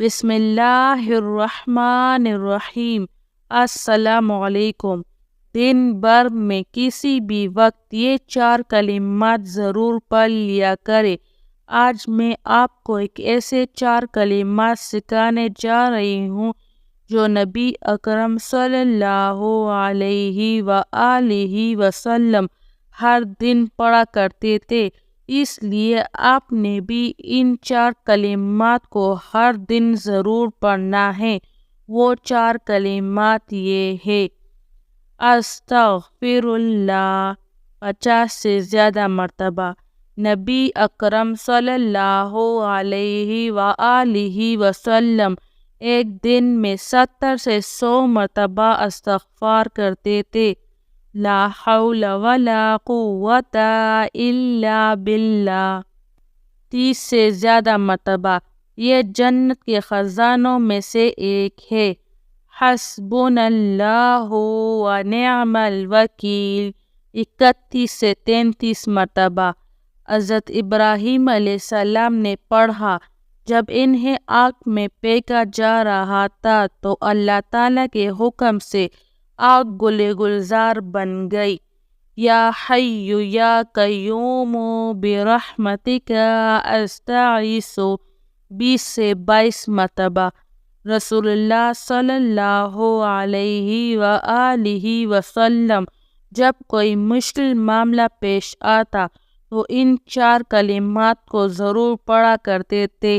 بسم اللہ الرحمن الرحیم۔ السلام علیکم۔ دن بھر میں کسی بھی وقت یہ 4 کلمات ضرور پڑھ لیا کرے۔ آج میں آپ کو ایک ایسے 4 کلمات سکھانے جا رہی ہوں جو نبی اکرم صلی اللہ علیہ وآلہ وسلم ہر دن پڑھا کرتے تھے، اس لیے آپ نے بھی ان 4 کلمات کو ہر دن ضرور پڑھنا ہے۔ وہ 4 کلمات یہ ہے: استغفر اللہ 50 سے زیادہ مرتبہ۔ نبی اکرم صلی اللہ علیہ وآلہ وسلم ایک دن میں 70 سے 100 مرتبہ استغفار کرتے تھے۔ لا حول ولا قوت الا باللہ 30 سے زیادہ مرتبہ۔ یہ جنت کے خزانوں میں سے ایک ہے۔ حسبنا اللہ ونعم الوکیل 31 سے 33 مرتبہ۔ حضرت ابراہیم علیہ السلام نے پڑھا، جب انہیں آگ میں پھینکا جا رہا تھا تو اللہ تعالیٰ کے حکم سے آگ گلے گلزار بن گئی۔ یا حی یا قیوم برحمتک استغیث 20 سے 22 مرتبہ۔ رسول اللہ صلی اللہ علیہ وآلہ وسلم جب کوئی مشکل معاملہ پیش آتا تو ان 4 کلمات کو ضرور پڑھا کرتے تھے۔